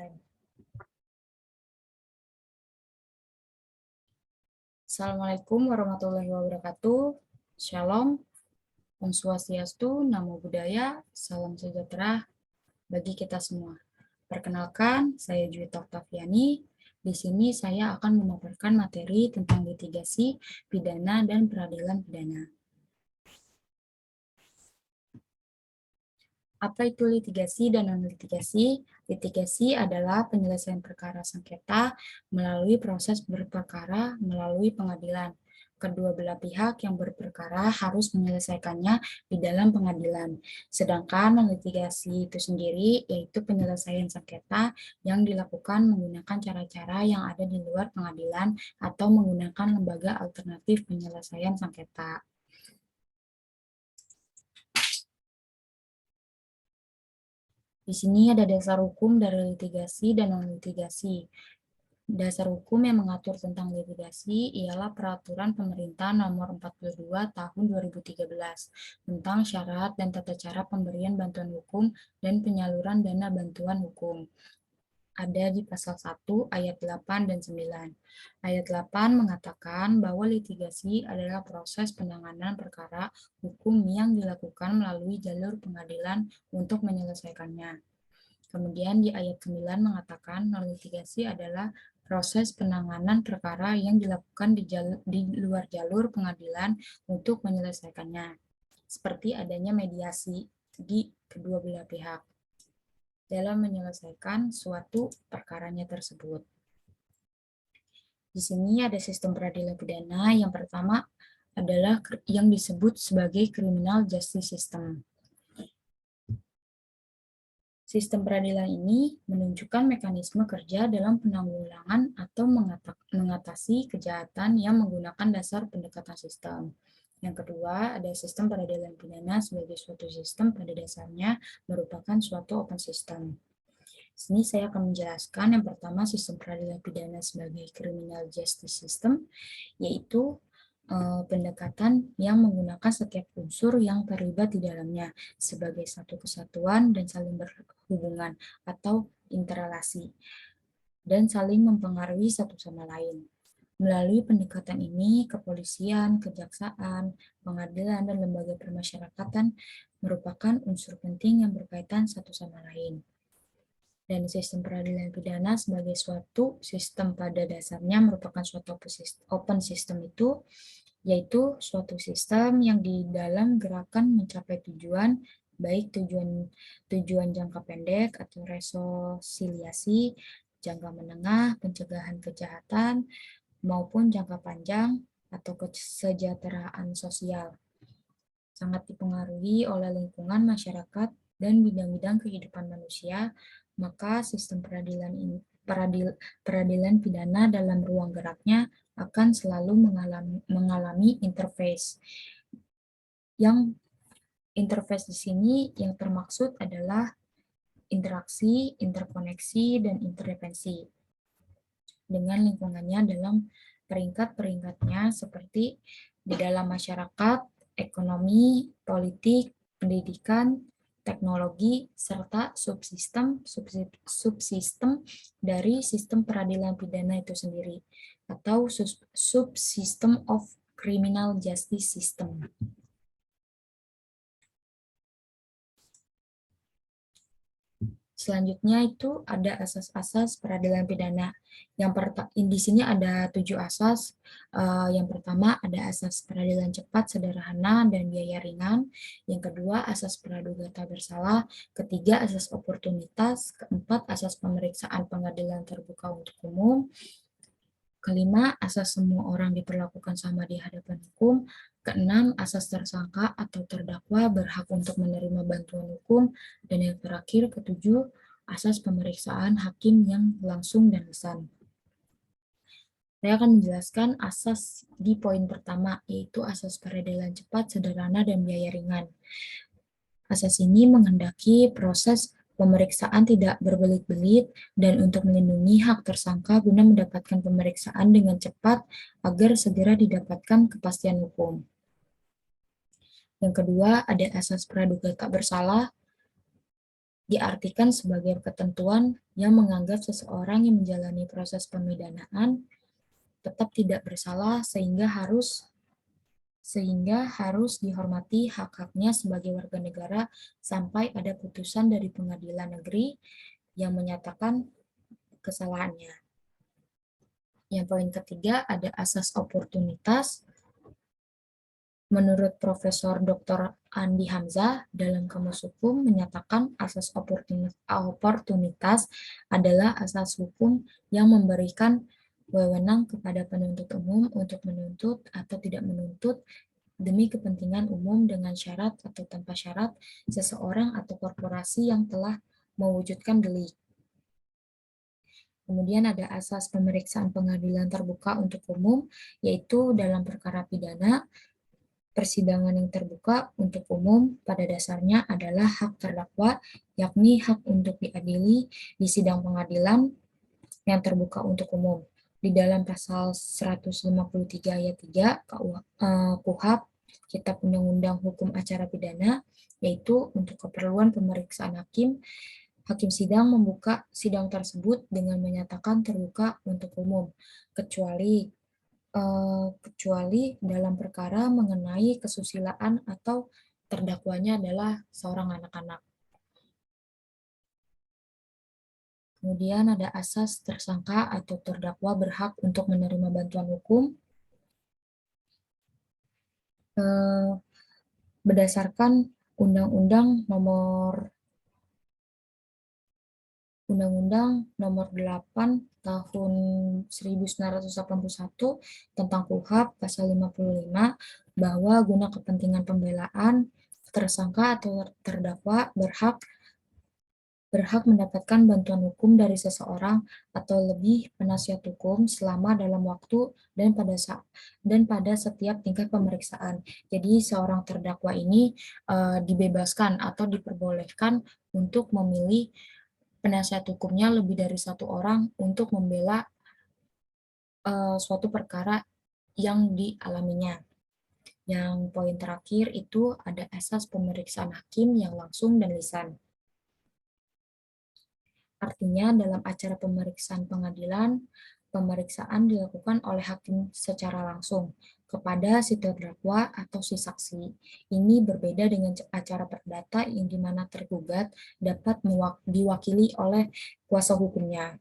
Keren. Assalamualaikum warahmatullahi wabarakatuh. Shalom, Om Swastiastu, Namo Buddhaya, Salam sejahtera bagi kita semua. Perkenalkan, saya Juwita Oktaviani. Di sini saya akan memaparkan materi tentang litigasi, pidana, dan peradilan pidana. Apa itu litigasi dan non-litigasi? Litigasi adalah penyelesaian perkara sengketa melalui proses berperkara melalui pengadilan. Kedua belah pihak yang berperkara harus menyelesaikannya di dalam pengadilan. Sedangkan non-litigasi itu sendiri yaitu penyelesaian sengketa yang dilakukan menggunakan cara-cara yang ada di luar pengadilan atau menggunakan lembaga alternatif penyelesaian sengketa. Di sini ada dasar hukum dari litigasi dan non-litigasi. Dasar hukum yang mengatur tentang litigasi ialah Peraturan Pemerintah Nomor 42 Tahun 2013 tentang syarat dan tata cara pemberian bantuan hukum dan penyaluran dana bantuan hukum. Ada di pasal 1 ayat 8 dan 9. Ayat 8 mengatakan bahwa litigasi adalah proses penanganan perkara hukum yang dilakukan melalui jalur pengadilan untuk menyelesaikannya. Kemudian di ayat 9 mengatakan non-litigasi adalah proses penanganan perkara yang dilakukan di luar jalur pengadilan untuk menyelesaikannya, seperti adanya mediasi di kedua belah pihak dalam menyelesaikan suatu perkaranya tersebut. Di sini ada sistem peradilan pidana. Yang pertama adalah yang disebut sebagai criminal justice system. Sistem peradilan ini menunjukkan mekanisme kerja dalam penanggulangan atau mengatasi kejahatan yang menggunakan dasar pendekatan sistem. Yang kedua, ada sistem peradilan pidana sebagai suatu sistem pada dasarnya merupakan suatu open system. Sini saya akan menjelaskan yang pertama sistem peradilan pidana sebagai criminal justice system, yaitu pendekatan yang menggunakan setiap unsur yang terlibat di dalamnya sebagai satu kesatuan dan saling berhubungan atau interrelasi dan saling mempengaruhi satu sama lain. Melalui pendekatan ini, kepolisian, kejaksaan, pengadilan, dan lembaga permasyarakatan merupakan unsur penting yang berkaitan satu sama lain. Dan sistem peradilan pidana sebagai suatu sistem pada dasarnya merupakan suatu open system itu, yaitu suatu sistem yang di dalam gerakan mencapai tujuan, baik tujuan jangka pendek atau resolusi, jangka menengah, pencegahan kejahatan, maupun jangka panjang atau kesejahteraan sosial. Sangat dipengaruhi oleh lingkungan masyarakat dan bidang-bidang kehidupan manusia, maka sistem peradilan pidana dalam ruang geraknya akan selalu mengalami interface. Yang interface di sini yang termaksud adalah interaksi, interkoneksi, dan interdependensi dengan lingkungannya dalam peringkat-peringkatnya seperti di dalam masyarakat, ekonomi, politik, pendidikan, teknologi, serta subsistem dari sistem peradilan pidana itu sendiri, atau subsystem of criminal justice system. Selanjutnya itu ada asas-asas peradilan pidana. Di sini ada 7 asas. Yang pertama ada asas peradilan cepat, sederhana, dan biaya ringan. Yang kedua asas praduga tak bersalah. Ketiga asas oportunitas. Keempat asas pemeriksaan pengadilan terbuka untuk umum. Kelima, asas semua orang diperlakukan sama di hadapan hukum. Keenam, asas tersangka atau terdakwa berhak untuk menerima bantuan hukum. Dan yang terakhir, ketujuh, asas pemeriksaan hakim yang langsung dan lisan. Saya akan menjelaskan asas di poin pertama, yaitu asas peradilan cepat, sederhana, dan biaya ringan. Asas ini menghendaki proses pemeriksaan tidak berbelit-belit dan untuk melindungi hak tersangka guna mendapatkan pemeriksaan dengan cepat agar segera didapatkan kepastian hukum. Yang kedua, ada asas praduga tak bersalah. diartikan sebagai ketentuan yang menganggap seseorang yang menjalani proses pemidanaan tetap tidak bersalah sehingga harus dihormati hak-haknya sebagai warga negara sampai ada putusan dari pengadilan negeri yang menyatakan kesalahannya. Yang poin ketiga ada asas oportunitas. Menurut Profesor Dr. Andi Hamzah, dalam Kamus Hukum menyatakan asas oportunitas adalah asas hukum yang memberikan wewenang kepada penuntut umum untuk menuntut atau tidak menuntut demi kepentingan umum dengan syarat atau tanpa syarat seseorang atau korporasi yang telah mewujudkan delik. Kemudian ada asas pemeriksaan pengadilan terbuka untuk umum, yaitu dalam perkara pidana, persidangan yang terbuka untuk umum pada dasarnya adalah hak terdakwa, yakni hak untuk diadili di sidang pengadilan yang terbuka untuk umum. Di dalam pasal 153 ayat 3 KUHP, Kitab Undang-Undang Hukum Acara Pidana, yaitu untuk keperluan pemeriksaan hakim sidang membuka sidang tersebut dengan menyatakan terbuka untuk umum, kecuali dalam perkara mengenai kesusilaan atau terdakwanya adalah seorang anak-anak. Kemudian ada asas tersangka atau terdakwa berhak untuk menerima bantuan hukum berdasarkan Undang-Undang Nomor 8 Tahun 1981 tentang KUHP Pasal 55 bahwa guna kepentingan pembelaan tersangka atau terdakwa berhak mendapatkan bantuan hukum dari seseorang atau lebih penasihat hukum selama dalam waktu dan pada setiap tingkat pemeriksaan. Jadi seorang terdakwa ini dibebaskan atau diperbolehkan untuk memilih penasihat hukumnya lebih dari satu orang untuk membela suatu perkara yang dialaminya. Yang poin terakhir itu ada asas pemeriksaan hakim yang langsung dan lisan. Artinya dalam acara pemeriksaan pengadilan, pemeriksaan dilakukan oleh hakim secara langsung kepada si terdakwa atau si saksi. Ini berbeda dengan acara perdata yang dimana tergugat dapat diwakili oleh kuasa hukumnya.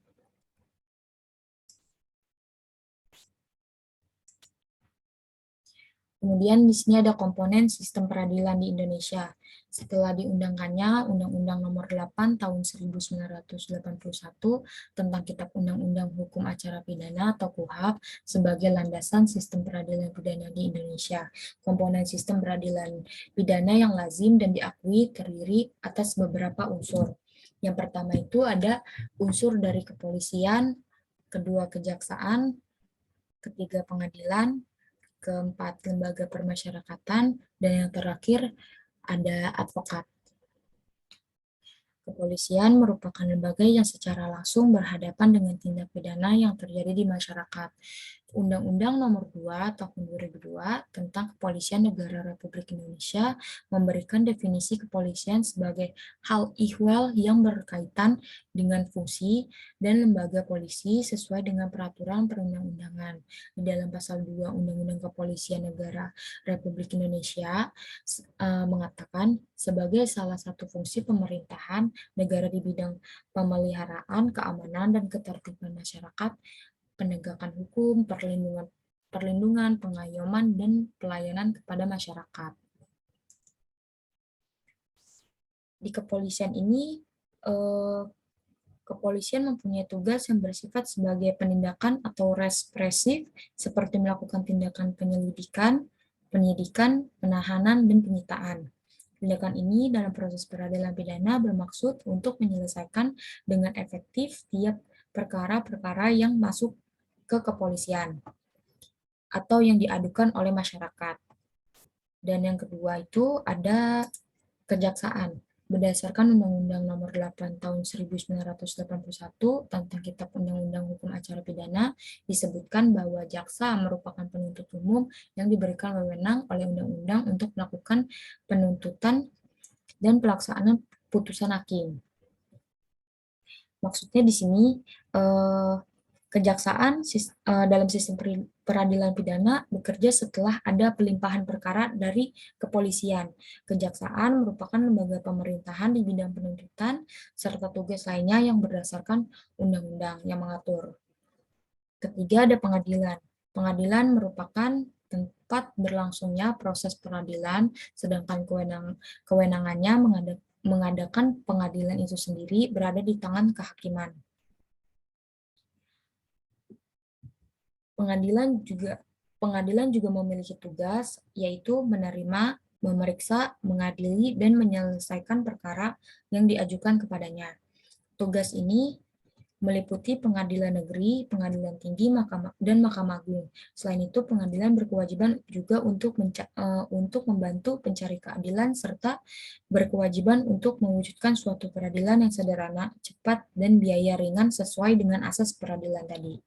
Kemudian di sini ada komponen sistem peradilan di Indonesia. Setelah diundangkannya Undang-Undang Nomor 8 Tahun 1981 tentang Kitab Undang-Undang Hukum Acara Pidana atau KUHP sebagai landasan sistem peradilan pidana di Indonesia. Komponen sistem peradilan pidana yang lazim dan diakui terdiri atas beberapa unsur. Yang pertama itu ada unsur dari kepolisian, kedua kejaksaan, ketiga pengadilan, keempat lembaga permasyarakatan, dan yang terakhir ada advokat. Kepolisian merupakan lembaga yang secara langsung berhadapan dengan tindak pidana yang terjadi di masyarakat. Undang-Undang Nomor 2 Tahun 2002 tentang Kepolisian Negara Republik Indonesia memberikan definisi kepolisian sebagai hal ihwal yang berkaitan dengan fungsi dan lembaga polisi sesuai dengan peraturan perundang-undangan. Di dalam pasal 2 Undang-Undang Kepolisian Negara Republik Indonesia mengatakan sebagai salah satu fungsi pemerintahan negara di bidang pemeliharaan, keamanan, dan ketertiban masyarakat, penegakan hukum, perlindungan, pengayoman, dan pelayanan kepada masyarakat. Di kepolisian ini, kepolisian mempunyai tugas yang bersifat sebagai penindakan atau represif, seperti melakukan tindakan penyelidikan, penyidikan, penahanan, dan penyitaan. Tindakan ini dalam proses peradilan pidana bermaksud untuk menyelesaikan dengan efektif tiap perkara-perkara yang masuk ke kepolisian atau yang diadukan oleh masyarakat. Dan yang kedua itu ada kejaksaan. Berdasarkan Undang-Undang Nomor 8 Tahun 1981 tentang Kitab Undang-Undang Hukum Acara Pidana, disebutkan bahwa jaksa merupakan penuntut umum yang diberikan wewenang oleh undang-undang untuk melakukan penuntutan dan pelaksanaan putusan hakim. Maksudnya di sini kejaksaan dalam sistem peradilan pidana bekerja setelah ada pelimpahan perkara dari kepolisian. Kejaksaan merupakan lembaga pemerintahan di bidang penuntutan serta tugas lainnya yang berdasarkan undang-undang yang mengatur. Ketiga, ada pengadilan. Pengadilan merupakan tempat berlangsungnya proses peradilan, sedangkan kewenangannya mengadakan pengadilan itu sendiri berada di tangan kehakiman. Pengadilan juga memiliki tugas, yaitu menerima, memeriksa, mengadili, dan menyelesaikan perkara yang diajukan kepadanya. Tugas ini meliputi pengadilan negeri, pengadilan tinggi, dan Mahkamah Agung. Selain itu, pengadilan berkewajiban juga untuk membantu pencari keadilan serta berkewajiban untuk mewujudkan suatu peradilan yang sederhana, cepat, dan biaya ringan sesuai dengan asas peradilan tadi.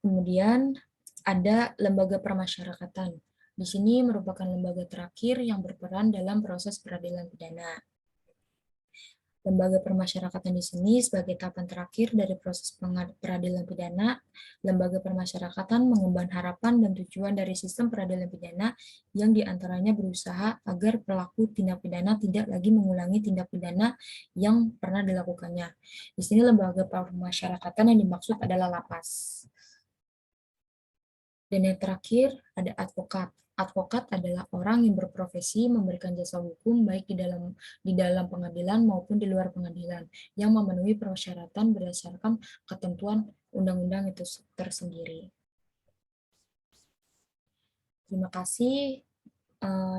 Kemudian ada lembaga permasyarakatan. Di sini merupakan lembaga terakhir yang berperan dalam proses peradilan pidana. Lembaga permasyarakatan di sini sebagai tahapan terakhir dari proses peradilan pidana. Lembaga permasyarakatan mengemban harapan dan tujuan dari sistem peradilan pidana yang diantaranya berusaha agar pelaku tindak pidana tidak lagi mengulangi tindak pidana yang pernah dilakukannya. Di sini lembaga permasyarakatan yang dimaksud adalah lapas. Dan yang terakhir ada advokat. Advokat adalah orang yang berprofesi memberikan jasa hukum baik di dalam pengadilan maupun di luar pengadilan yang memenuhi persyaratan berdasarkan ketentuan undang-undang itu tersendiri. Terima kasih.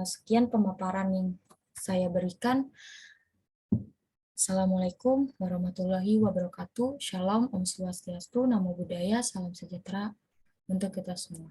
Sekian pemaparan yang saya berikan. Assalamualaikum warahmatullahi wabarakatuh. Shalom, Om Swastiastu, Namo Buddhaya, Salam Sejahtera untuk kita semua.